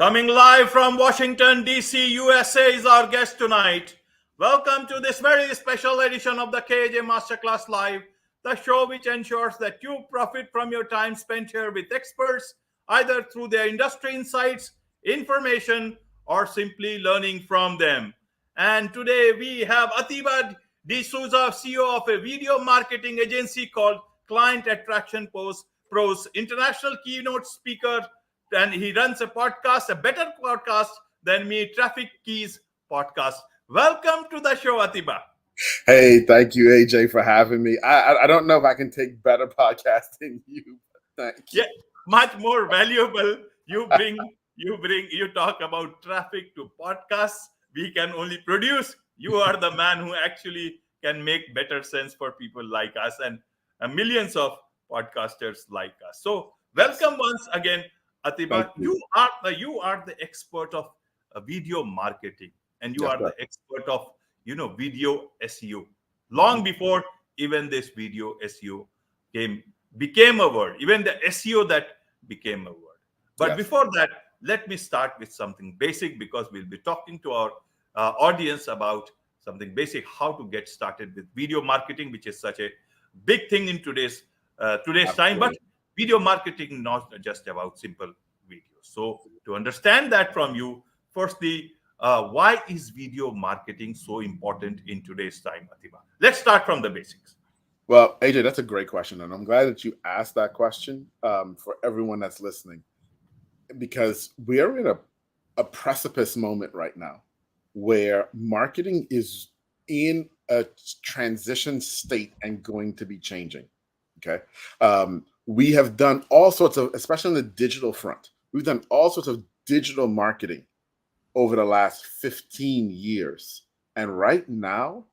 Coming live from Washington, D.C., USA is our guest tonight. Welcome to this very special edition of the KAJ Masterclass Live, the show which ensures that you profit from your time spent here with experts, either through their industry insights, information, or simply learning from them. And today we have Atiba De Souza, CEO of a video marketing agency called Client Attraction Pros, international keynote speaker, and he runs a podcast, a better podcast than me, Traffic Keys podcast. Welcome to the show, Atiba. Hey, thank you, AJ, for having me. I don't know if I can take better podcasts than you. Thank you. Yeah, much more valuable. You talk about traffic to podcasts. We can only produce. You are the man who actually can make better sense for people like us and millions of podcasters like us. So welcome once again, Thank Atiba. you. You are the expert of video marketing, and you Yes, are sir. the expert of video SEO. Long before even this video SEO became a word, even the SEO that became a word. But Yes. before that, let me start with something basic because we'll be talking to our audience about something basic, how to get started with video marketing, which is such a big thing in today's time. But Absolutely. video marketing not just about simple videos. So to understand that from you, firstly, why is video marketing so important in today's time, Atiba? Let's start from the basics. Well, AJ, that's a great question. And I'm glad that you asked that question for everyone that's listening, because we're in a precipice moment right now where marketing is in a transition state and going to be changing. Okay. We have done all sorts of, especially on the digital front, we've done all sorts of digital marketing over the last 15 years. And right now,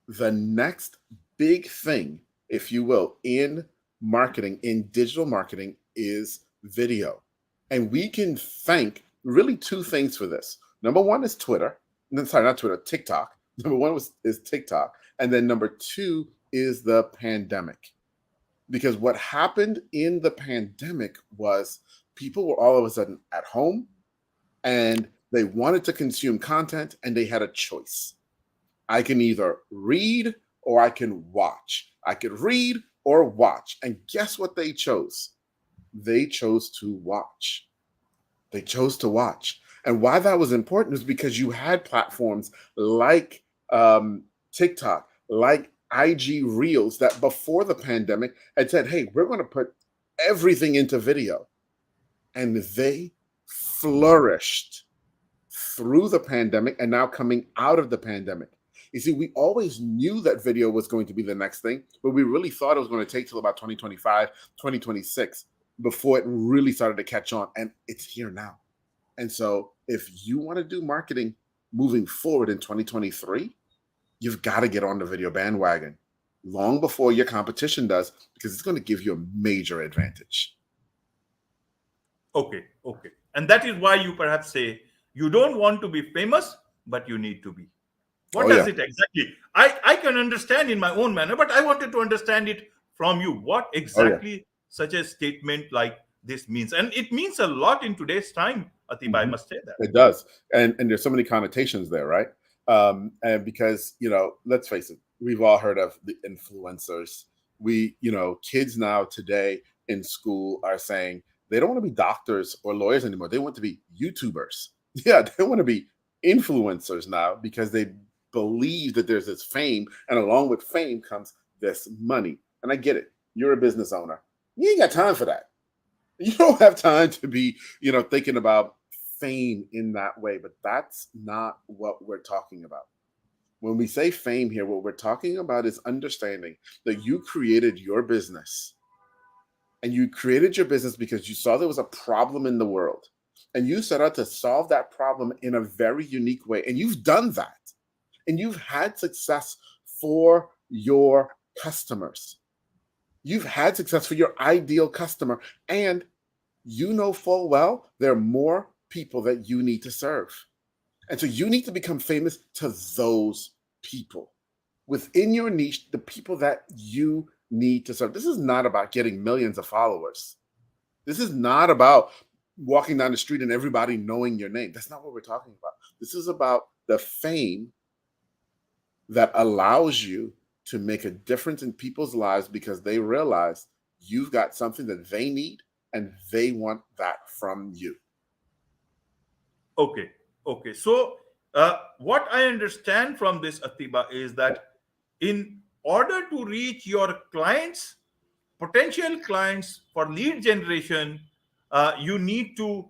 the next big thing, if you will, in marketing, in digital marketing, is video. And we can thank really two things for this. Number one is Twitter. No, sorry, not Twitter, TikTok. Number one is TikTok. And then number two is the pandemic. Because what happened in the pandemic was people were all of a sudden at home and they wanted to consume content and they had a choice. I can either read or I can watch. I could read or watch. And guess what they chose? They chose to watch. They chose to watch. And why that was important is because you had platforms like TikTok, like IG Reels, that before the pandemic had said, hey, we're going to put everything into video. And they flourished through the pandemic and now coming out of the pandemic. You see, we always knew that video was going to be the next thing, but we really thought it was going to take till about 2025, 2026 before it really started to catch on. And it's here now. And so if you want to do marketing moving forward in 2023, you've got to get on the video bandwagon long before your competition does, because it's going to give you a major advantage. Okay. And that is why you perhaps say you don't want to be famous, but you need to be. What Oh, does yeah. it exactly? I can understand in my own manner, but I wanted to understand it from you. What Oh, yeah. exactly such a statement like this means? And it means a lot in today's time, Atiba, I Mhm. must say that. It does. And there's so many connotations there, right? And because, let's face it, we've all heard of the influencers. Kids now today in school are saying they don't want to be doctors or lawyers anymore. They want to be YouTubers. Yeah, they want to be influencers now because they believe that there's this fame, and along with fame comes this money. And I get it. You're a business owner. You ain't got time for that. You don't have time to be, thinking about fame in that way, but that's not what we're talking about. When we say fame here, what we're talking about is understanding that you created your business, and you created your business because you saw there was a problem in the world, and you set out to solve that problem in a very unique way. And you've done that, and you've had success for your customers. You've had success for your ideal customer, and you know full well there are more people that you need to serve. And so you need to become famous to those people within your niche, the people that you need to serve. This is not about getting millions of followers. This is not about walking down the street and everybody knowing your name. That's not what we're talking about. This is about the fame that allows you to make a difference in people's lives because they realize you've got something that they need and they want that from you. Okay. Okay. So, what I understand from this, Atiba, is that in order to reach your clients, potential clients for lead generation, you need to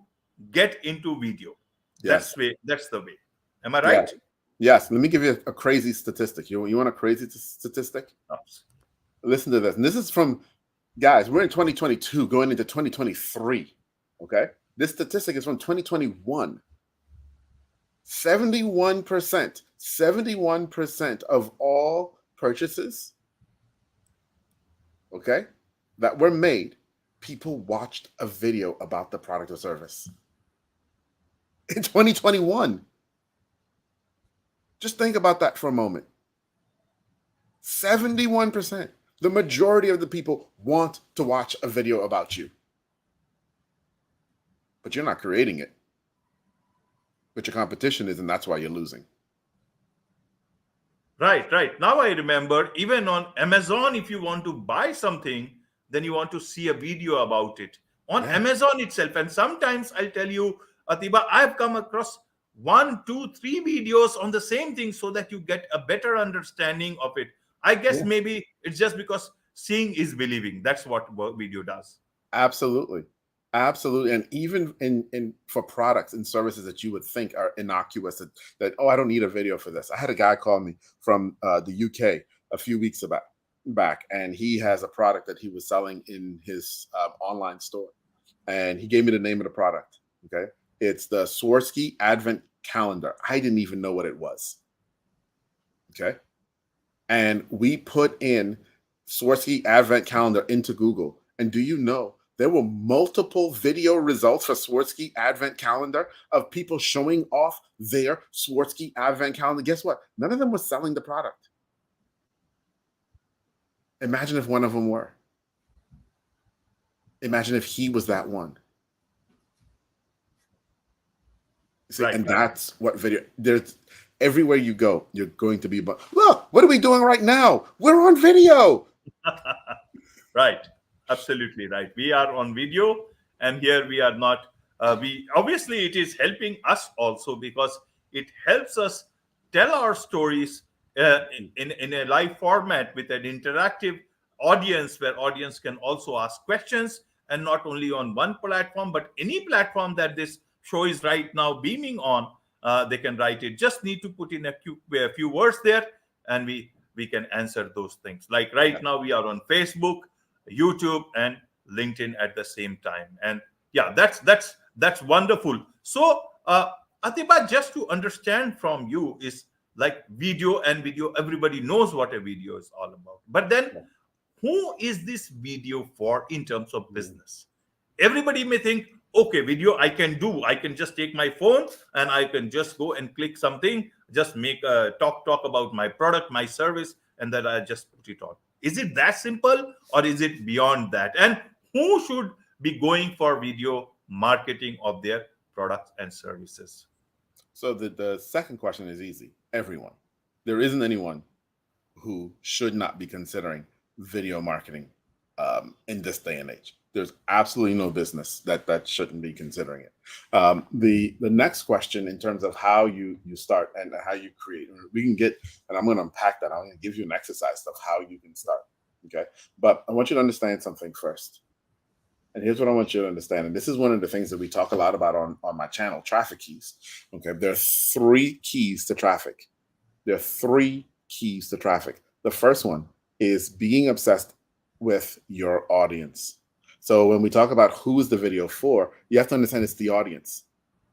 get into video. Yes. That's the way. Am I Yeah. right? Yes. Let me give you a crazy statistic. You want a crazy statistic? Listen to this. And this is from, guys, we're in 2022 going into 2023. Okay. This statistic is from 2021. 71% of all purchases, okay, that were made, people watched a video about the product or service. In 2021. Just think about that for a moment. 71%. The majority of the people want to watch a video about you. But you're not creating it. But your competition is, and that's why you're losing. Right. Now I remember, even on Amazon, if you want to buy something, then you want to see a video about it on Amazon itself. And sometimes I'll tell you, Atiba, I've come across 1, 2, 3 videos on the same thing so that you get a better understanding of it. I guess maybe it's just because seeing is believing. That's what video does. Absolutely. And even in for products and services that you would think are innocuous, that oh, I don't need a video for this. I had a guy call me from the UK a few weeks back, and he has a product that he was selling in his online store, and he gave me the name of the product. Okay, it's the Swarovski Advent Calendar. I didn't even know what it was. Okay, and we put in Swarovski Advent Calendar into Google, and do you know? There were multiple video results for Swarovski Advent Calendar of people showing off their Swarovski Advent Calendar. Guess what? None of them was selling the product. Imagine if one of them were. Imagine if he was that one. See, and that's what video, there's everywhere you go, you're going to be, but look, what are we doing right now? We're on video. Right. Absolutely right. We are on video, and here we are not. We obviously it is helping us also because it helps us tell our stories in a live format with an interactive audience, where audience can also ask questions, and not only on one platform, but any platform that this show is right now beaming on, they can write it. Just need to put in a few words there, and we can answer those things. Like right now, we are on Facebook, YouTube, and LinkedIn at the same time. And yeah, that's wonderful. So Atiba, just to understand from you, is like video, everybody knows what a video is all about, but then who is this video for in terms of business? Everybody may think, okay, video I can just take my phone and I can just go and click something, just make a talk about my product, my service, and then I just put it on. Is it that simple, or is it beyond that? And who should be going for video marketing of their products and services? So the second question is easy. Everyone. There isn't anyone who should not be considering video marketing in this day and age. There's absolutely no business that shouldn't be considering it. The next question, in terms of how you start and how you create, we can get, and I'm going to unpack that. I'm going to give you an exercise of how you can start. Okay, but I want you to understand something first. And here's what I want you to understand. And this is one of the things that we talk a lot about on my channel, traffic keys. Okay, there are 3 keys to traffic. There are 3 keys to traffic. The first one is being obsessed with your audience. So when we talk about who's the video for, you have to understand it's the audience.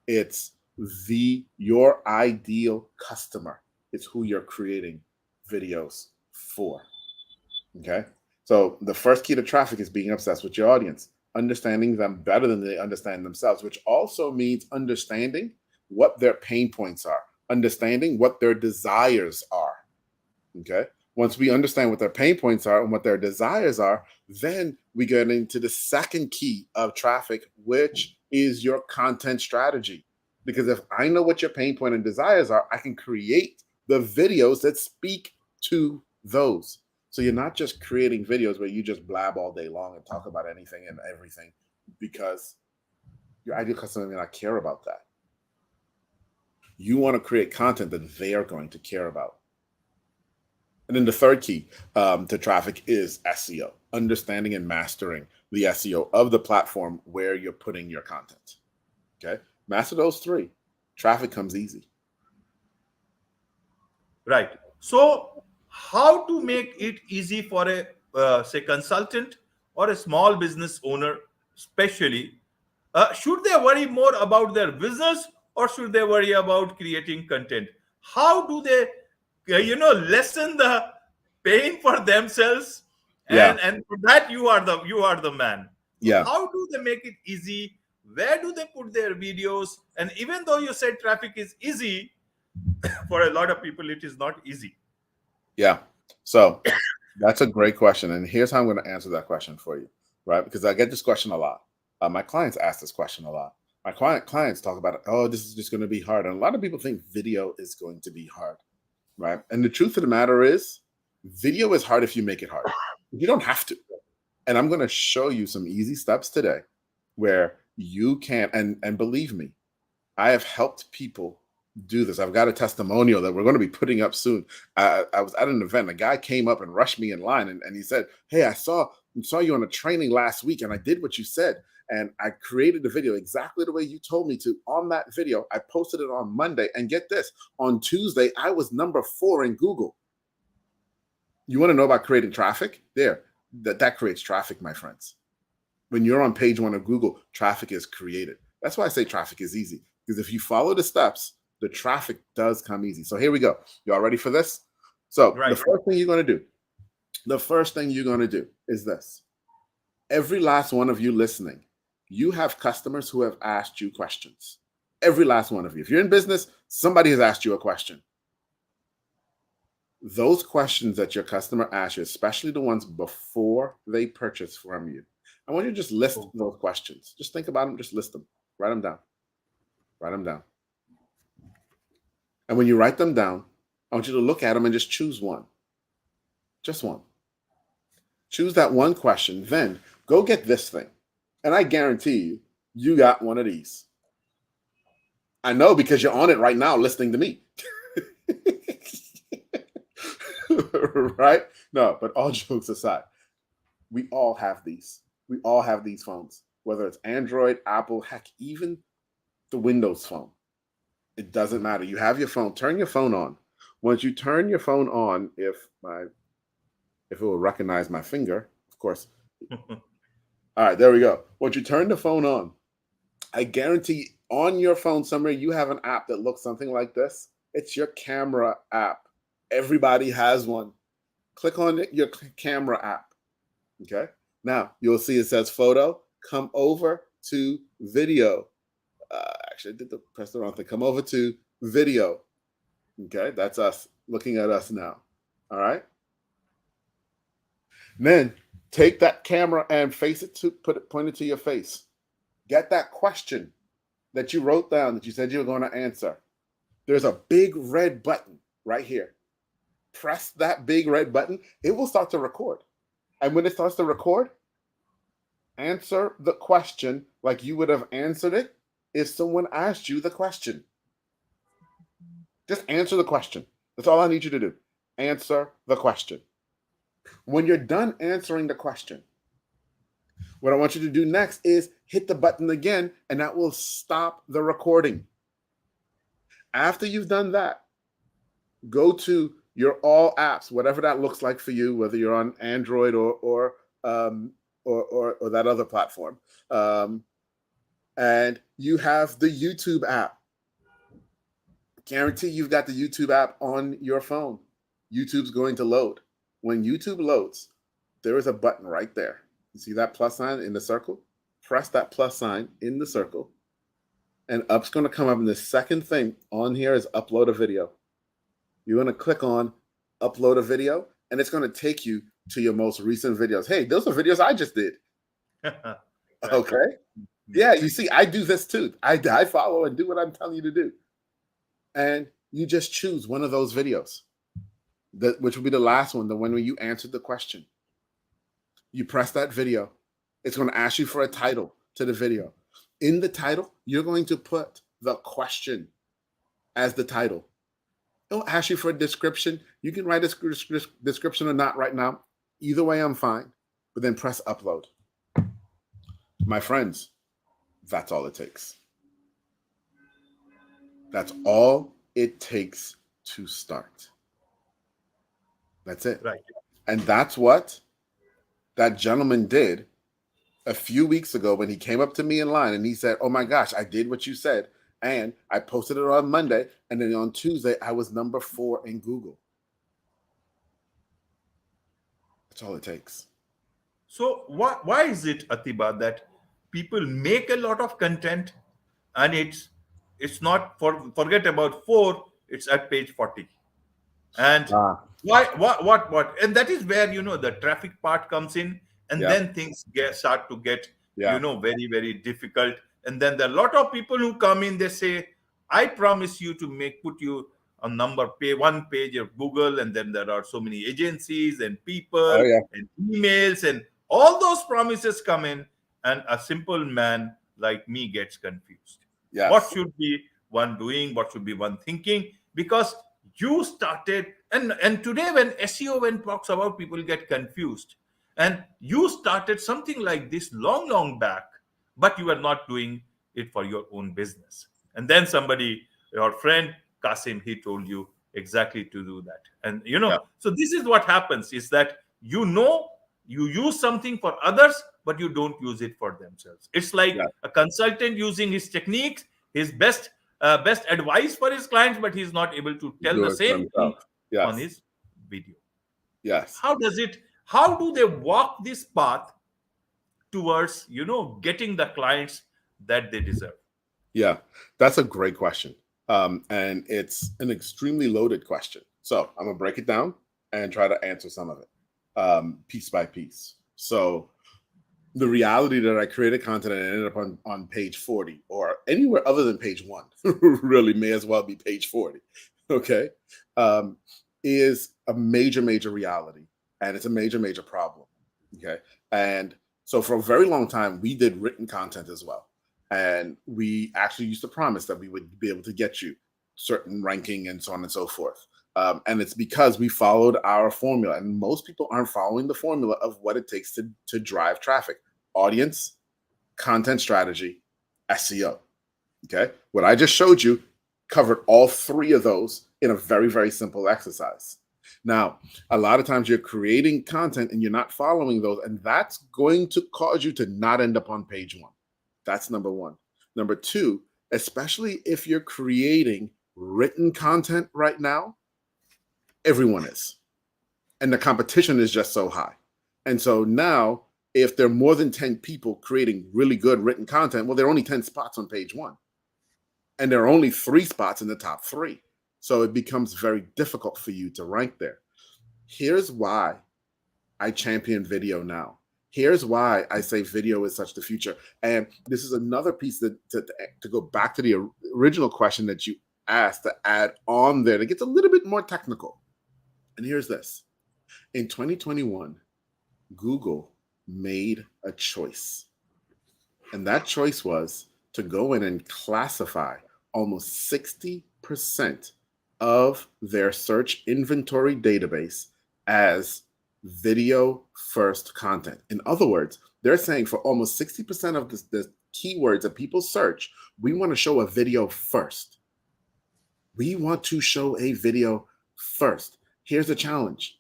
It's your ideal customer. It's who you're creating videos for. Okay. So the first key to traffic is being obsessed with your audience, understanding them better than they understand themselves, which also means understanding what their pain points are, understanding what their desires are. Okay. Once we understand what their pain points are and what their desires are, then we get into the second key of traffic, which is your content strategy. Because if I know what your pain point and desires are, I can create the videos that speak to those. So you're not just creating videos where you just blab all day long and talk about anything and everything, because your ideal customer may not care about that. You want to create content that they are going to care about. And then the third key to traffic is SEO, understanding and mastering the SEO of the platform where you're putting your content. Okay, master those three. Traffic comes easy. Right. So, how to make it easy for a say consultant or a small business owner, especially? Should they worry more about their business or should they worry about creating content? How do they, lessen the pain for themselves? Yeah, And for that you are the man. So yeah, how do they make it easy? Where do they put their videos? And even though you said traffic is easy, for a lot of people it is not easy. yeah. So that's a great question. And here's how I'm going to answer that question for you, right? Because I get this question a lot. My clients ask this question a lot. My clients talk about, oh, this is just going to be hard. And a lot of people think video is going to be hard, right? And the truth of the matter is, video is hard if you make it hard. You don't have to. And I'm going to show you some easy steps today where you can, and believe me, I have helped people do this. I've got a testimonial that we're going to be putting up soon. I was at an event. A guy came up and rushed me in line, and he said, hey, I saw you on a training last week, and I did what you said. And I created a video exactly the way you told me to. On that video, I posted it on Monday. And get this, on Tuesday, I was number 4 in Google. You want to know about creating traffic? That creates traffic, my friends. When you're on page 1 of Google, traffic is created. That's why I say traffic is easy. Because if you follow the steps, the traffic does come easy. So here we go. You all ready for this? So Right. the first thing you're going to do is this. Every last one of you listening, you have customers who have asked you questions. Every last one of you. If you're in business, somebody has asked you a question. Those questions that your customer asks you, especially the ones before they purchase from you, I want you to just list those questions. Just think about them. Just list them. Write them down. Write them down. And when you write them down, I want you to look at them and just choose one. Just one. Choose that one question. Then go get this thing. And I guarantee you got one of these. I know because you're on it right now listening to me. Right? No, but all jokes aside, we all have these. We all have these phones, whether it's Android, Apple, heck, even the Windows phone. It doesn't matter. You have your phone. Turn your phone on. Once you turn your phone on, if it will recognize my finger, of course. All right, there we go. Once you turn the phone on, I guarantee on your phone somewhere you have an app that looks something like this. It's your camera app. Everybody has one. Click on your camera app. Okay. Now you'll see it says photo. Come over to video. Actually, I press the wrong thing. Come over to video. Okay, that's us looking at us now. All right. Then take that camera and point it to your face. Get that question that you wrote down that you said you were going to answer. There's a big red button right here. Press that big red button. It will start to record. And when it starts to record, answer the question like you would have answered it if someone asked you the question. Just answer the question. That's all I need you to do. Answer the question. When you're done answering the question, what I want you to do next is hit the button again, and that will stop the recording. After you've done that, go to your all apps, whatever that looks like for you, whether you're on Android or that other platform, and you have the YouTube app. Guarantee you've got the YouTube app on your phone. YouTube's going to load. When YouTube loads, there is a button right there. You see that plus sign in the circle? Press that plus sign in the circle, and up's going to come up. And the second thing on here is upload a video. You're going to click on upload a video, and it's going to take you to your most recent videos. Hey, those are videos I just did. Okay. Yeah, you see, I do this too. I follow and do what I'm telling you to do. And you just choose one of those videos, which will be the last one, the one where you answered the question. You press that video. It's going to ask you for a title to the video. In the title, you're going to put the question as the title. It'll ask you for a description. You can write a description or not right now. Either way, I'm fine. But then press upload. My friends, that's all it takes. That's all it takes to start. That's it. Right. And that's what that gentleman did a few weeks ago when he came up to me in line and he said, "Oh my gosh, I did what you said. And I posted it on Monday. And then on Tuesday, I was number 4 in Google." That's all it takes. So why is it, Atiba, that people make a lot of content and it's not forget about 4, it's at page 40. And why what? And that is where the traffic part comes in, and Yeah. then things start to get Yeah. very, very difficult. And then there are a lot of people who come in, they say, I promise you to put you on one page of Google, and then there are so many agencies and people Oh, yeah. and emails, and all those promises come in, and a simple man like me gets confused. Yes. What should be one doing? What should be one thinking? Because you started, and today when SEO talks about, people get confused. And you started something like this long back, but you are not doing it for your own business. And then somebody, your friend Kasim, he told you exactly to do that. And so this is what happens, is that you use something for others, but you don't use it for themselves. It's like a consultant using his techniques, his best advice for his clients, but he's not able to tell the same thing on his video. Yes. How do they walk this path towards getting the clients that they deserve? Yeah, that's a great question. And it's an extremely loaded question. So I'm gonna break it down and try to answer some of it piece by piece. So the reality that I created content and it ended up on page 40 or anywhere other than page 1, really may as well be page 40, okay, is a major reality. And it's a major problem, okay? And so for a very long time, we did written content as well. And we actually used to promise that we would be able to get you certain ranking and so on and so forth. And it's because we followed our formula. And most people aren't following the formula of what it takes to drive traffic. Audience, content strategy, SEO. Okay. What I just showed you covered all 3 of those in a very simple exercise. Now, a lot of times you're creating content and you're not following those, and that's going to cause you to not end up on page 1. That's number 1. Number 2, especially if you're creating written content right now, everyone is. And the competition is just so high. And so now, if there are more than 10 people creating really good written content, well, there are only 10 spots on page 1. And there are only 3 spots in the top 3. So it becomes very difficult for you to rank there. Here's why I champion video now. Here's why I say video is such the future. And this is another piece to go back to the original question that you asked, to add on there that gets a little bit more technical. And here's this. In 2021, Google made a choice. And that choice was to go in and classify almost 60% of their search inventory database as video first content. In other words, they're saying for almost 60% of the keywords that people search, we want to show a video first. We want to show a video first. Here's the challenge.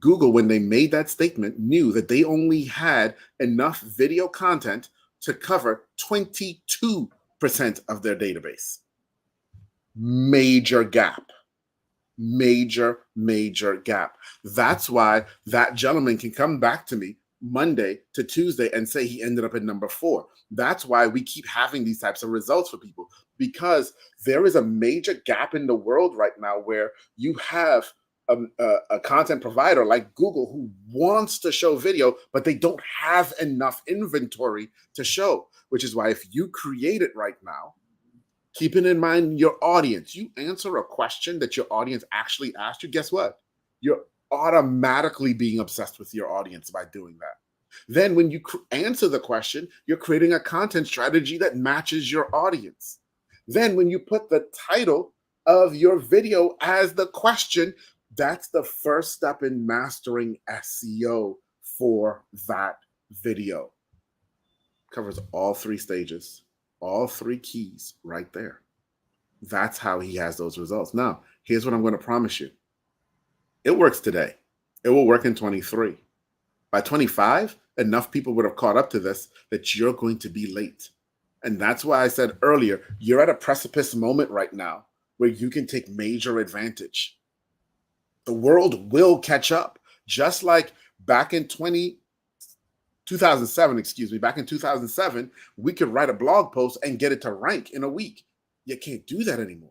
Google, when they made that statement, knew that they only had enough video content to cover 22% of their database. Major gap. Major gap. That's why that gentleman can come back to me Monday to Tuesday and say he ended up at number 4. That's why we keep having these types of results for people, because there is a major gap in the world right now where you have a content provider like Google who wants to show video, but they don't have enough inventory to show, which is why if you create it right now, keeping in mind your audience, you answer a question that your audience actually asked you, guess what? You're automatically being obsessed with your audience by doing that. Then when you answer the question, you're creating a content strategy that matches your audience. Then when you put the title of your video as the question, that's the first step in mastering SEO for that video. Covers all three stages, all three keys right there. That's how he has those results. Now, here's what I'm going to promise you. It works today. It will work in 23. By 25, enough people would have caught up to this that you're going to be late. And that's why I said earlier, you're at a precipice moment right now where you can take major advantage. The world will catch up. Just like back in 2007, we could write a blog post and get it to rank in a week. You can't do that anymore.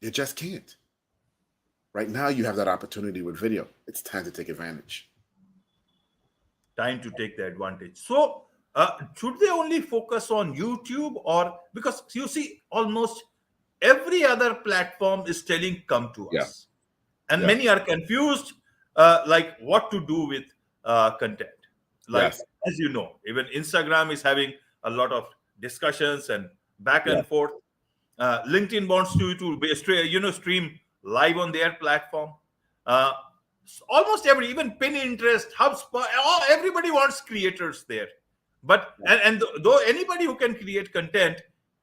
You just can't. Right now, you have that opportunity with video. It's time to take advantage. Time to take the advantage. So, should they only focus on YouTube, or because you see, almost every other platform is telling come to us, and many are confused, like what to do with content. Like as you know, even Instagram is having a lot of discussions and back and forth. LinkedIn wants to be stream live on their platform. Almost even Pinterest, HubSpot, everybody wants creators there. But and though anybody who can create content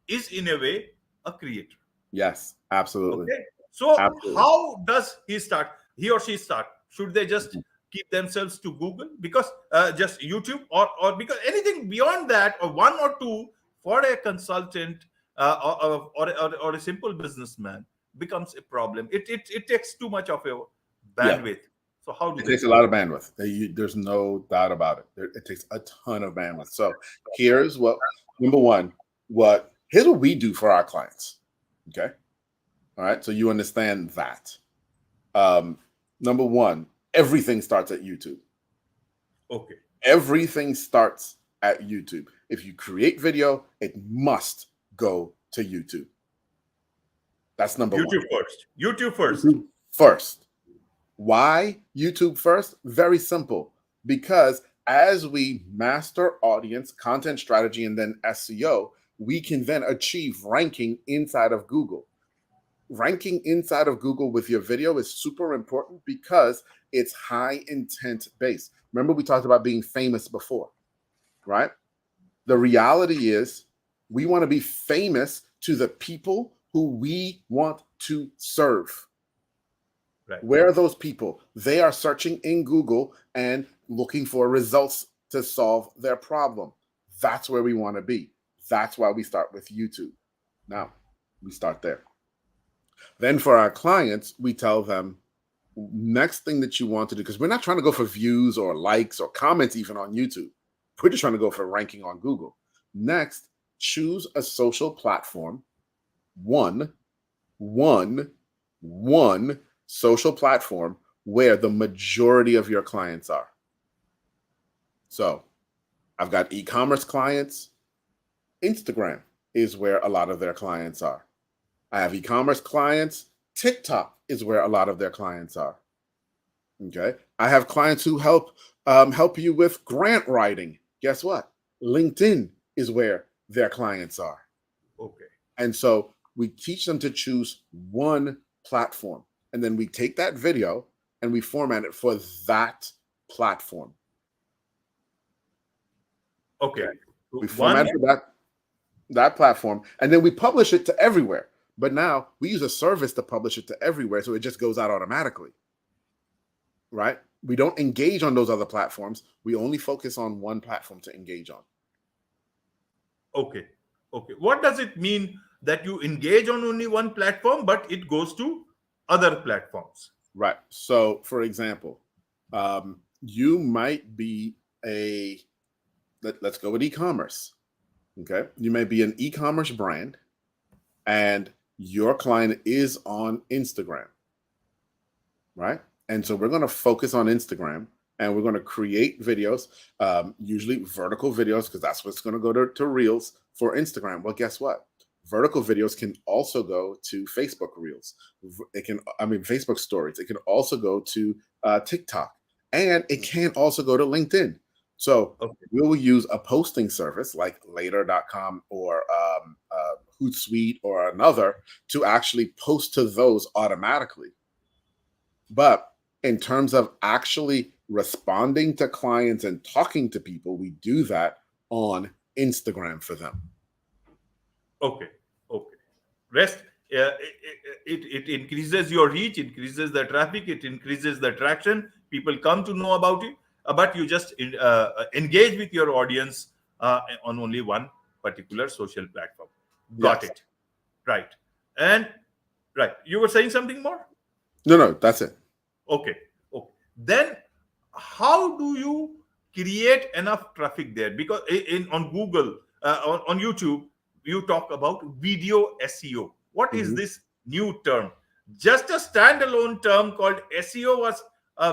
is in a way a creator. Yes, absolutely. Okay. So how does he or she start? Should they just keep themselves to Google, because just YouTube, or because anything beyond that, or one or two for a consultant or a simple businessman becomes a problem. It takes too much of a bandwidth. So how do it takes a lot of bandwidth? There's no doubt about it. It takes a ton of bandwidth. So here's what here's what we do for our clients. Okay. All right. So you understand that. Number one, everything starts at YouTube. Okay. Everything starts at YouTube. If you create video, it must go to YouTube. That's number one. YouTube first. First. Why YouTube first? Very simple. Because as we master audience, content strategy, and then SEO, we can then achieve ranking inside of Google. Ranking inside of Google with your video is super important because it's high intent based. Remember, we talked about being famous before, right? The reality is we want to be famous to the people who we want to serve. Right. Where are those people? They are searching in Google and looking for results to solve their problem. That's where we want to be. That's why we start with YouTube. Now, we start there. Then for our clients, we tell them, next thing that you want to do, because we're not trying to go for views or likes or comments even on YouTube. We're just trying to go for ranking on Google. Next, choose a social platform. One social platform where the majority of your clients are. So I've got e-commerce clients. Instagram is where a lot of their clients are. I have e-commerce clients. TikTok is where a lot of their clients are. Okay. I have clients who help you with grant writing. Guess what? LinkedIn is where their clients are. Okay. And so we teach them to choose one platform. And then we take that video and we format it for that platform. Okay. We format it for that platform, and then we publish it to everywhere. But now we use a service to publish it to everywhere, so it just goes out automatically. Right? We don't engage on those other platforms. We only focus on one platform to engage on. Okay. Okay. What does it mean that you engage on only one platform, but it goes to other platforms? Right. So, for example, you might be let's go with e-commerce. Okay. You may be an e-commerce brand and your client is on Instagram. right? And so we're going to focus on Instagram and we're going to create videos, usually vertical videos, because that's what's going to go to Reels for Instagram. Well, guess what? Vertical videos can also go to Facebook Reels. Facebook Stories. It can also go to TikTok, and it can also go to LinkedIn. So Okay. we will use a posting service like later.com or Hootsuite or another to actually post to those automatically. But in terms of actually responding to clients and talking to people, we do that on Instagram for them. Okay. Okay. Rest. It increases your reach, increases the traffic, it increases the traction. People come to know about it, but you just engage with your audience on only one particular social platform. Got Yes. it. Right. And right. You were saying something more? No, that's it. Okay. Okay. Then how do you create enough traffic there? Because in on Google, on YouTube, you talk about video SEO. What is Mhm. this new term? Just a standalone term called SEO was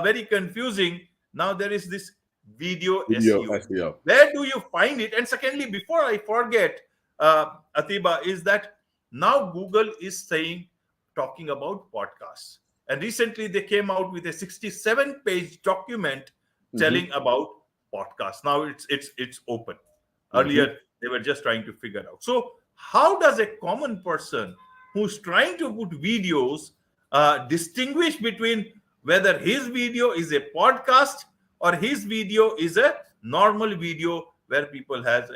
very confusing. Now there is this video Video SEO. SEO. Where do you find it? And secondly, before I forget, Atiba, is that now Google is saying, talking about podcasts. And recently they came out with a 67-page document Mhm, telling about podcasts. Now it's open. mhm. Earlier they were just trying to figure out. So how does a common person who's trying to put videos distinguish between whether his video is a podcast or his video is a normal video where people has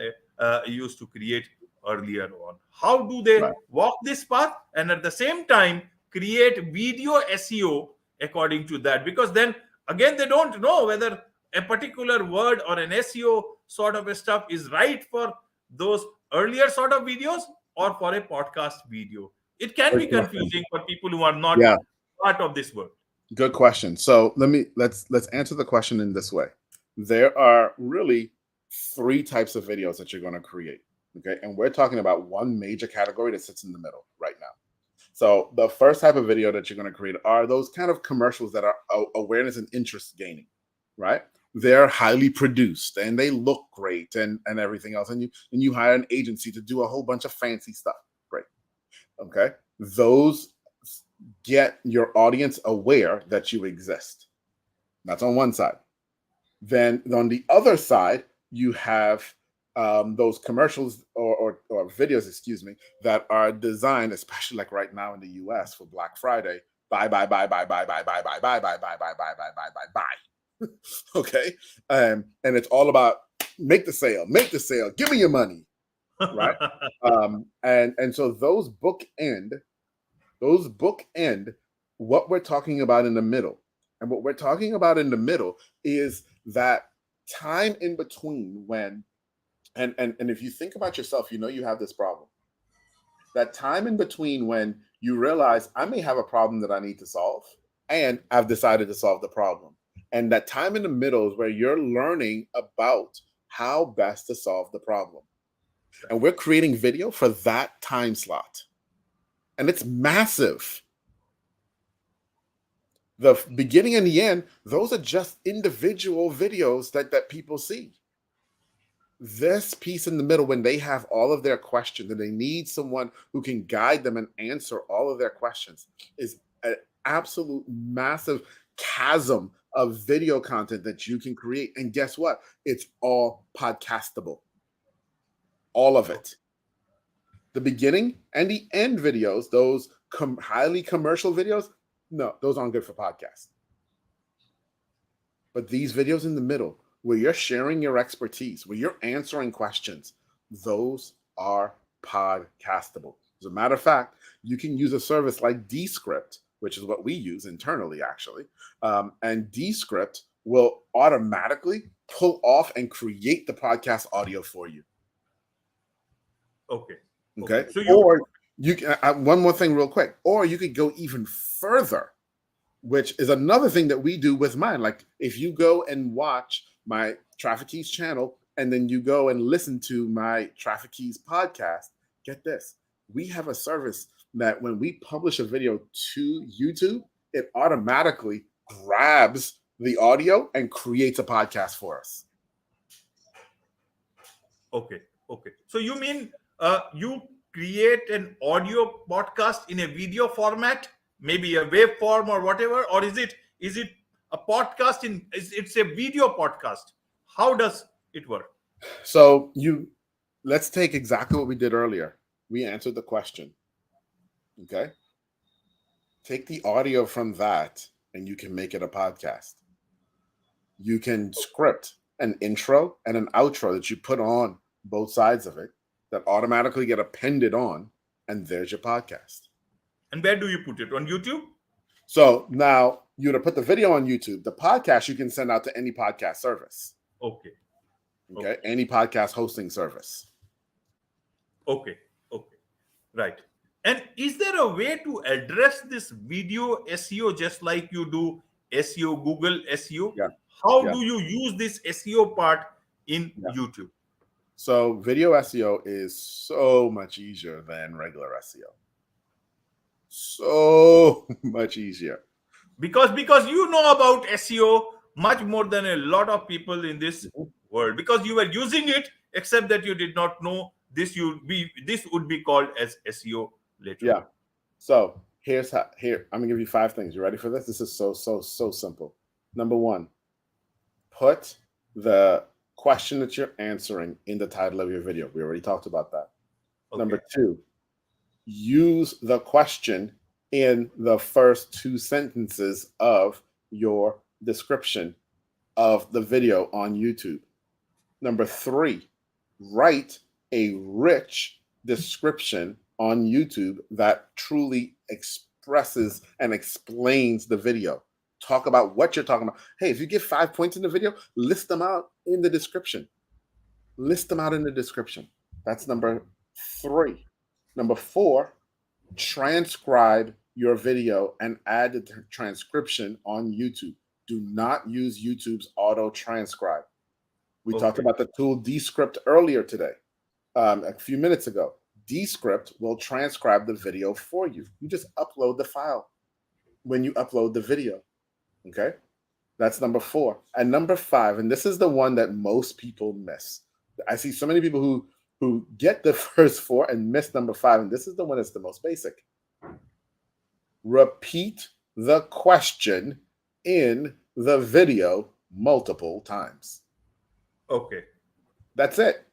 used to create earlier on? How do they Right. walk this path and at the same time create video SEO according to that? Because then again, they don't know whether a particular word or an SEO sort of a stuff is right for those earlier sort of videos or for a podcast video. It can be Good question. confusing for people who are not Yeah, part of this world. good question. So let's answer the question in this way. There are really three types of videos that you're going to create. Okay. And we're talking about one major category that sits in the middle right now. So the first type of video that you're going to create are those kind of commercials that are awareness and interest gaining, right? They're highly produced and they look great and everything else. And you hire an agency to do a whole bunch of fancy stuff. Great. Okay. Those get your audience aware that you exist. That's on one side. Then on the other side, you have those commercials or videos, excuse me, that are designed, especially like right now in the US for Black Friday. Buy, buy, buy, buy, buy, buy, buy, buy, buy, buy, buy, buy, buy, buy, buy, buy, buy. Okay. And it's all about make the sale, give me your money. Right. And so those bookend what we're talking about in the middle. And what we're talking about in the middle is that time in between when and if you think about yourself, you know you have this problem. That time in between when you realize I may have a problem that I need to solve and I've decided to solve the problem. And that time in the middle is where you're learning about how best to solve the problem. And we're creating video for that time slot. And it's massive. The beginning and the end, those are just individual videos that people see. This piece in the middle, when they have all of their questions and they need someone who can guide them and answer all of their questions, is an absolute massive chasm of video content that you can create. And guess what? It's all podcastable. All of it. The beginning and the end videos, those highly commercial videos, no, those aren't good for podcasts. But these videos in the middle, where you're sharing your expertise, where you're answering questions, those are podcastable. As a matter of fact, you can use a service like Descript, which is what we use internally, actually. And Descript will automatically pull off and create the podcast audio for you. Okay. Okay. So you Or you can, one more thing, real quick, or you could go even further, which is another thing that we do with mine. Like if you go and watch my Traffic Keys channel and then you go and listen to my Traffic Keys podcast, get this. We have a service that when we publish a video to YouTube, it automatically grabs the audio and creates a podcast for us. Okay. Okay. So you mean you create an audio podcast in a video format, maybe a wave form or whatever, or is it a podcast it's a video podcast? How does it work? So let's take exactly what we did earlier. We answered the question. Okay. Take the audio from that and you can make it a podcast. You can script an intro and an outro that you put on both sides of it that automatically get appended on, and there's your podcast. And where do you put it? On YouTube? So now you would have put the video on YouTube. The podcast you can send out to any podcast service. Okay. Okay. Any podcast hosting service. Okay. Okay. Right. And is there a way to address this video SEO just like you do SEO, Google SEO? Yeah. How Yeah. do you use this SEO part in Yeah. YouTube? So video SEO is so much easier than regular SEO. So much easier. Because you know about SEO much more than a lot of people in this world, because you were using it, except that you did not know this would be called as SEO later. Yeah. So here I'm gonna give you 5 things. You ready for this? This is so simple. Number 1, put the question that you're answering in the title of your video. We already talked about that. Okay. Number 2, use the question in the first 2 sentences of your description of the video on YouTube. Number 3, write a rich description on YouTube that truly expresses and explains the video. Talk about what you're talking about. Hey, if you give 5 points in the video, list them out in the description. List them out in the description. That's number 3. Number 4, transcribe your video and add the transcription on YouTube. Do not use YouTube's auto transcribe. We talked about the tool Descript earlier today, a few minutes ago. Descript will transcribe the video for you. You just upload the file when you upload the video. Okay, that's number 4. And number 5, and this is the one that most people miss. I see so many people who get the first 4 and miss number 5, and this is the one that's the most basic. Repeat the question in the video multiple times. Okay. That's it.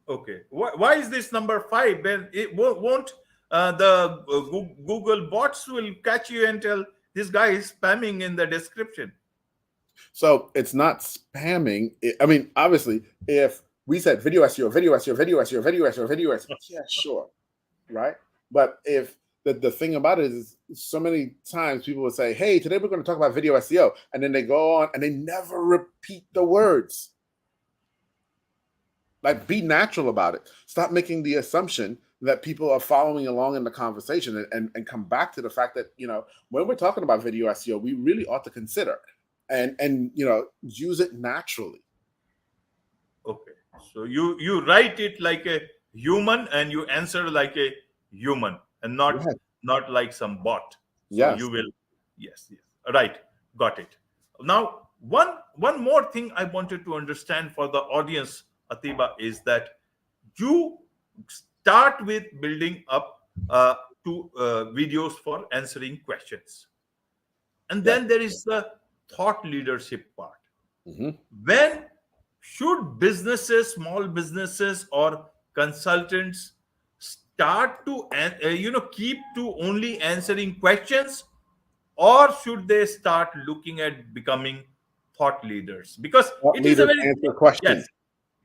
Okay. Why is this number 5? Then it won't the Google bots will catch you and tell this guy is spamming in the description. So it's not spamming. I mean, obviously, if we said video SEO, video SEO, video SEO, video SEO, video SEO, yeah, sure, right? But if the thing about it is so many times people will say, hey, today we're going to talk about video SEO. And then they go on and they never repeat the words. Like, be natural about it. Stop making the assumption that people are following along in the conversation, and come back to the fact that, when we're talking about video SEO, we really ought to consider and use it naturally. Okay. So you write it like a human and you answer like a human and not like some bot. So Yes. you will. Yes. Right. Got it. Now, one more thing I wanted to understand for the audience, Atiba, is that you start with building up to videos for answering questions. And then there is the thought leadership part. Mm-hmm. When should businesses, small businesses or consultants start to keep to only answering questions, or should they start looking at becoming thought leaders? Because thought it is a leaders very answer questions.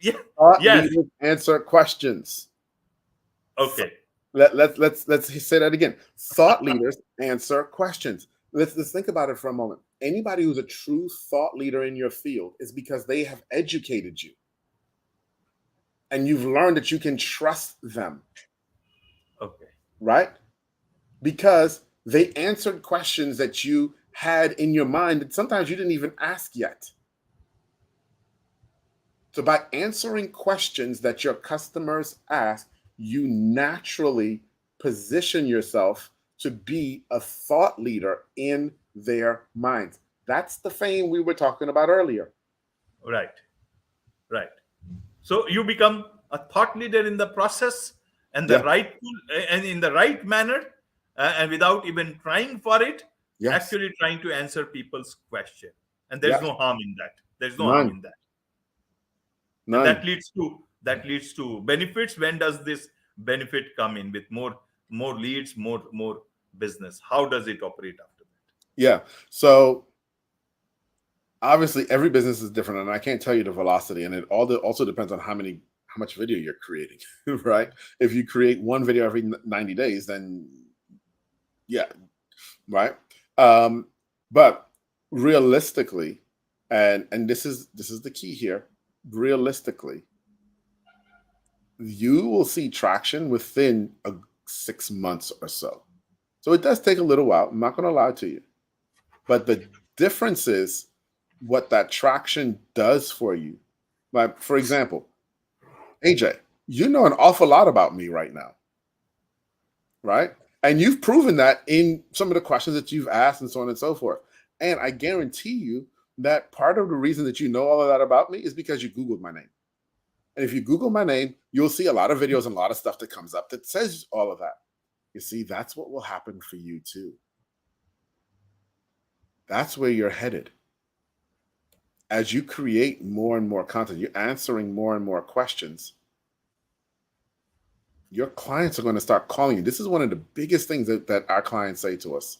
Yes. Thought Yes. leaders answer questions. Okay. Let's say that again. Thought leaders answer questions. Let's think about it for a moment. Anybody who's a true thought leader in your field is because they have educated you. And you've learned that you can trust them. Okay. Right? Because they answered questions that you had in your mind that sometimes you didn't even ask yet. So by answering questions that your customers ask, you naturally position yourself to be a thought leader in their minds. That's the fame we were talking about earlier. Right. Right. So you become a thought leader in the process, and the Yeah. right and in the right manner, and without even trying for it, Yes. actually trying to answer people's question. And there's Yeah. no harm in that. There's no harm None. in that. And None. that leads to benefits. When does this benefit come in? With more leads, more business. How does it operate after that? Yeah. So obviously every business is different, and I can't tell you the velocity, and it also depends on how much video you're creating. Right? If you create one video every 90 days, then yeah, right. But realistically, and this is the key here, realistically, you will see traction within 6 months or so. So it does take a little while, I'm not going to lie to you, but the difference is what that traction does for you. Like, for example, AJ, you know an awful lot about me right now, right? And you've proven that in some of the questions that you've asked and so on and so forth. And I guarantee you that part of the reason that you know all of that about me is because you Googled my name. And if you Google my name, you'll see a lot of videos and a lot of stuff that comes up that says all of that. You see, that's what will happen for you too. That's where you're headed. As you create more and more content, you're answering more and more questions, your clients are going to start calling you. This is one of the biggest things that our clients say to us.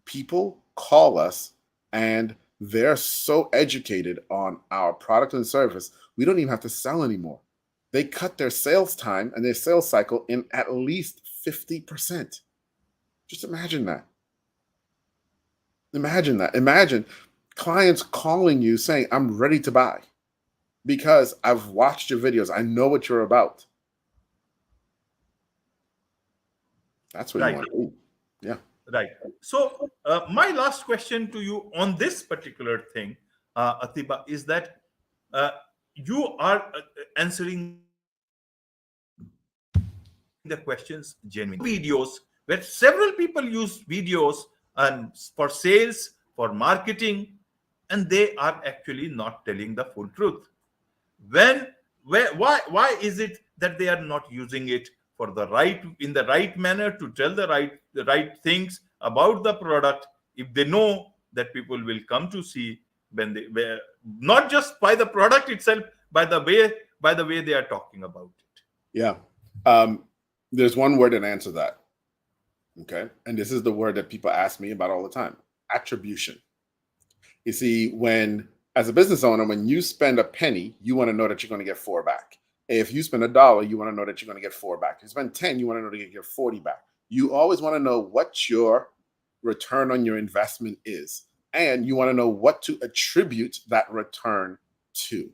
People call us and they're so educated on our product and service, we don't even have to sell anymore. They cut their sales time and their sales cycle in at least 50%. Just imagine that. Imagine that. Imagine clients calling you saying, I'm ready to buy because I've watched your videos. I know what you're about. That's what you Right. want to do. Yeah. Right. So my last question to you on this particular thing, Atiba, is that you are answering the questions genuinely. Videos where several people use videos and for sales, for marketing, and they are actually not telling the full truth. When, why is it that they are not using it for the right in the right manner to tell the right things about the product, if they know that people will come to see, when they not just by the product itself, by the way they are talking about it? Yeah. There's one word that answers that. Okay. And this is the word that people ask me about all the time: attribution. You see, as a business owner, when you spend a penny, you want to know that you're going to get 4 back. If you spend $1, you want to know that you're going to get 4 back. If you spend 10, you want to know that you get 40 back. You always want to know what your return on your investment is. And you want to know what to attribute that return to.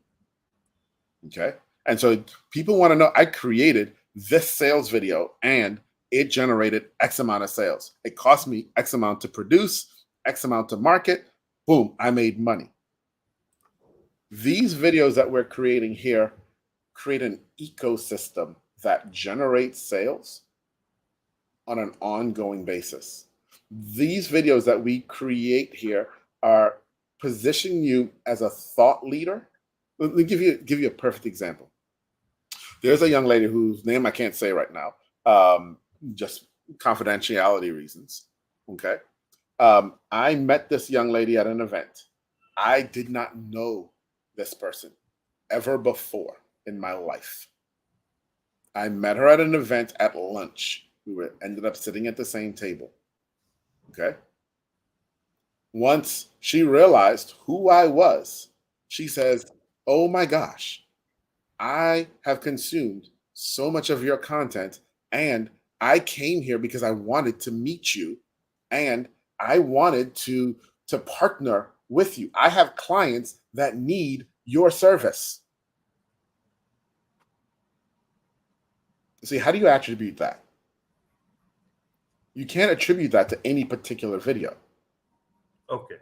Okay. And so people want to know, I created this sales video and it generated X amount of sales. It cost me X amount to produce, X amount to market. Boom, I made money. These videos that we're creating here create an ecosystem that generates sales on an ongoing basis. These videos that we create here are positioning you as a thought leader. Let me give you a perfect example. There's a young lady whose name I can't say right now, just confidentiality reasons. Okay. I met this young lady at an event. I did not know this person ever before in my life. I met her at an event at lunch. We ended up sitting at the same table. Okay. Once she realized who I was, she says, "Oh my gosh, I have consumed so much of your content, and I came here because I wanted to meet you, and I wanted to partner with you. I have clients that need your service." See, how do you attribute that? You can't attribute that to any particular video, Okay.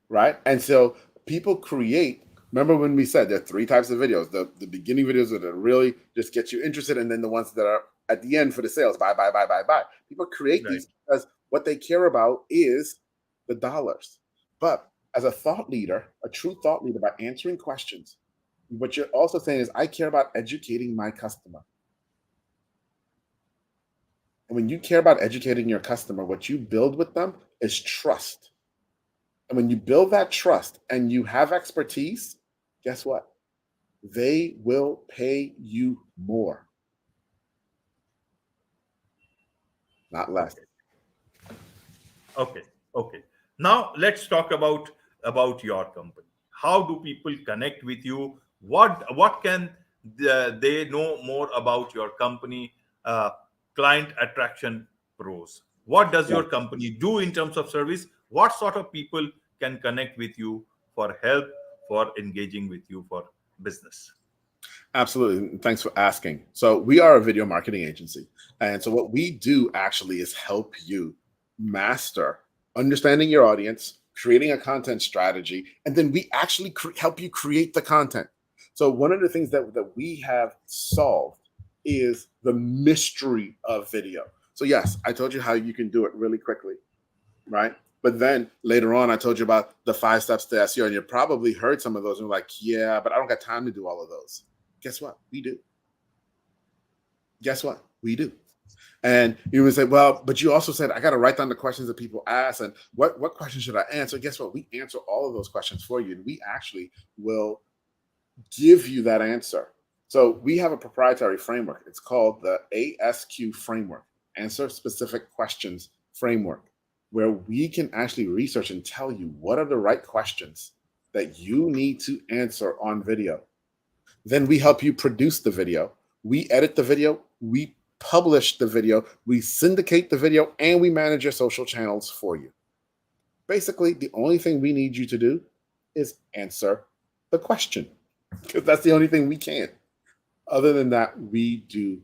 right? And so people create. Remember when we said there are 3 types of videos: the beginning videos that really just get you interested, and then the ones that are at the end for the sales. Buy, buy, buy, buy, buy. People create Right. these because What they care about is the dollars. But as a thought leader, a true thought leader, by answering questions, what you're also saying is, I care about educating my customer. And when you care about educating your customer, what you build with them is trust. And when you build that trust and you have expertise, guess what? They will pay you more, not less. Okay, okay. Now let's talk about your company. How do people connect with you? What can they know more about your company? Client attraction pros. What does Yeah. your company do in terms of service? What sort of people can connect with you for help, for engaging with you for business? Absolutely. Thanks for asking. So, we are a video marketing agency. And so, what we do actually is help you master understanding your audience, creating a content strategy, and then we actually help you create the content. So, one of the things that we have solved is the mystery of video. So, yes, I told you how you can do it really quickly, right? But then later on, I told you about the 5 steps to SEO, and you probably heard some of those. And you're like, yeah, but I don't got time to do all of those. Guess what? We do. Guess what? We do. And you would say, well, but you also said I got to write down the questions that people ask, and what questions should I answer? Guess what? We answer all of those questions for you, and we actually will give you that answer. So we have a proprietary framework. It's called the ASQ framework, Answer Specific Questions Framework, where we can actually research and tell you what are the right questions that you need to answer on video. Then we help you produce the video. We edit the video. We publish the video. We syndicate the video, and we manage your social channels for you. Basically, the only thing we need you to do is answer the question, because that's the only thing we can. Other than that, we do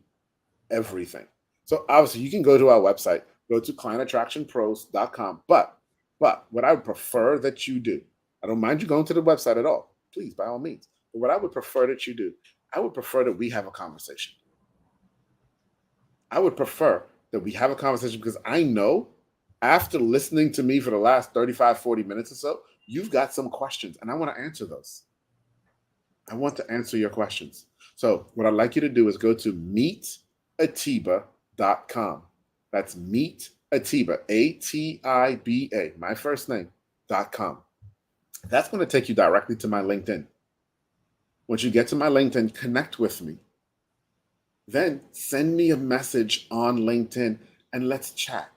everything. So obviously, you can go to our website, go to clientattractionpros.com. But what I would prefer that you do, I don't mind you going to the website at all. Please, by all means. But what I would prefer that you do, I would prefer that we have a conversation. I would prefer that we have a conversation, because I know after listening to me for the last 35, 40 minutes or so, you've got some questions, and I want to answer those. I want to answer your questions. So what I'd like you to do is go to meetatiba.com. That's Meet Atiba, Atiba, my first name.com. That's going to take you directly to my LinkedIn. Once you get to my LinkedIn, connect with me. Then send me a message on LinkedIn and let's chat.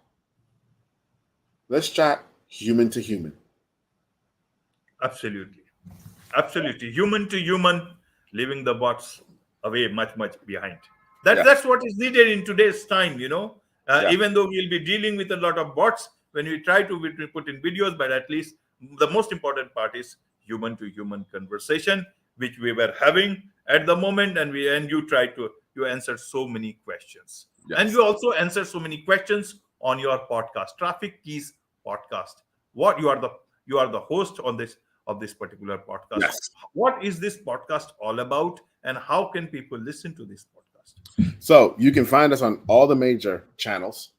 Let's chat human to human. Absolutely. Absolutely. Human to human, leaving the bots away much behind. Yeah. That's what is needed in today's time, Yeah. Even though we'll be dealing with a lot of bots when we try to put in videos, but at least the most important part is human to human conversation, which we were having at the moment. And you answered so many questions. Yes. And you also answered so many questions on your podcast, Traffic Keys podcast. What you are the host on this of this particular podcast. Yes. What is this podcast all about, and how can people listen to this podcast? So you can find us on all the major channels,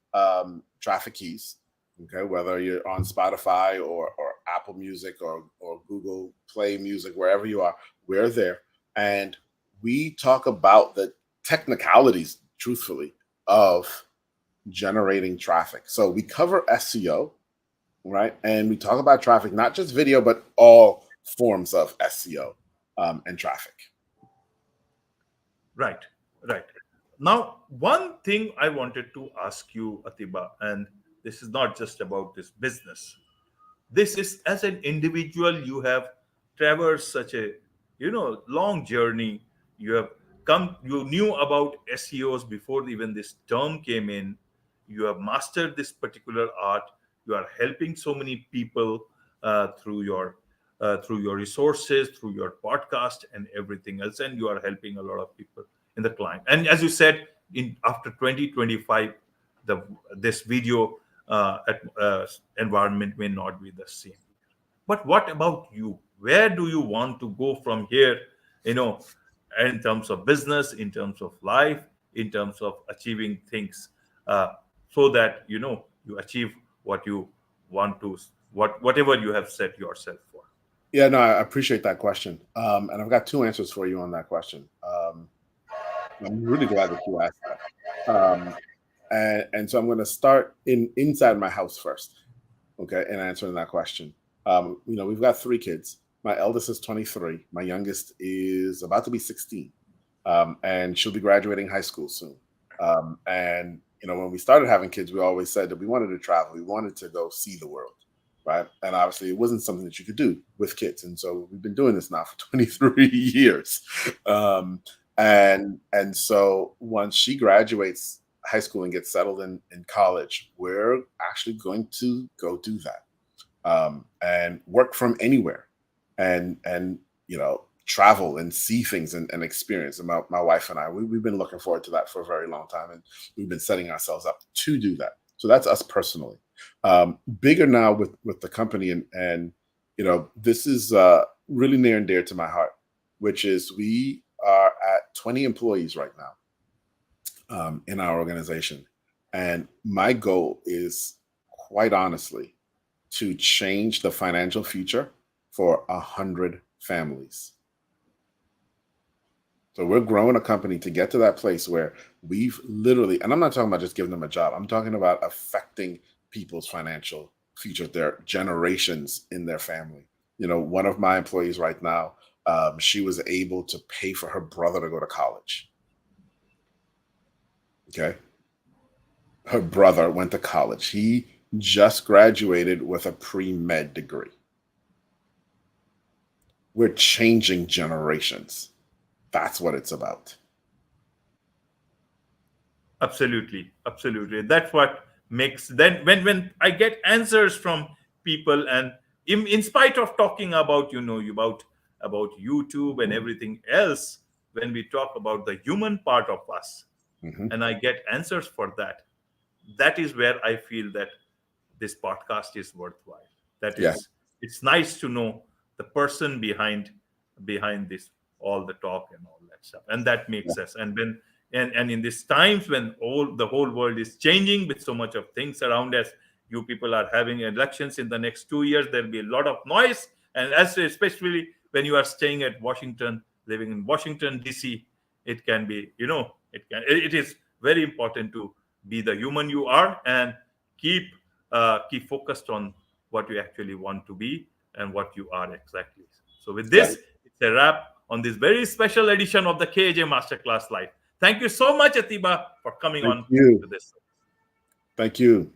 Traffic Keys. Okay, whether you're on Spotify or Apple Music or Google Play Music, wherever you are, we're there. And we talk about the technicalities, truthfully, of generating traffic. So we cover SEO, right? And we talk about traffic, not just video, but all forms of SEO and traffic. Right. Now, one thing I wanted to ask you, Atiba, and this is not just about this business. This is, as an individual, you have traversed such a long journey. You knew about SEOs before even this term came in. You have mastered this particular art. You are helping so many people through your resources, through your podcast and everything else, and you are helping a lot of people in the client. And as you said, in after 2025, this video environment may not be the same. But what about you? Where do you want to go from here? In terms of business, in terms of life, in terms of achieving things, so that you achieve what you want to, whatever you have set yourself for. Yeah, no, I appreciate that question. And I've got two answers for you on that question. I'm really glad that you asked that. And so I'm going to start inside my house first, okay, in answering that question. We've got three kids. My eldest is 23. My youngest is about to be 16, and she'll be graduating high school soon. And when we started having kids, we always said that we wanted to travel. We wanted to go see the world, right? And obviously, it wasn't something that you could do with kids. And so we've been doing this now for 23 years. And so once she graduates high school and gets settled in college, we're actually going to go do that, and work from anywhere, and travel and see things and experience. And my wife and I, we've been looking forward to that for a very long time, and we've been setting ourselves up to do that. So that's us personally. Bigger now with the company, and this is really near and dear to my heart, which is we are at 20 employees right now in our organization. And my goal is, quite honestly, to change the financial future for 100 families. So we're growing a company to get to that place where we've literally, and I'm not talking about just giving them a job, I'm talking about affecting people's financial future, their generations in their family. One of my employees right now, she was able to pay for her brother to go to college. Okay. Her brother went to college. He just graduated with a pre-med degree. We're changing generations. That's what it's about. Absolutely. That's what makes, then when I get answers from people, and in spite of talking about about YouTube and everything else, when we talk about the human part of us, and I get answers for that, that is where I feel that this podcast is worthwhile. That is, it's nice to know the person behind this, all the talk and all that stuff, and that makes sense. And when and in these times when the whole world is changing with so much of things around us, you people are having elections in the next 2 years, there'll be a lot of noise, and especially when you are staying at Washington, living in Washington DC, it can be, it is very important to be the human you are, and keep focused on what you actually want to be and what you are exactly. So with this, it's a wrap on this very special edition of the KAJ Masterclass Live. Thank you so much, Atiba, for coming on to this. Thank you.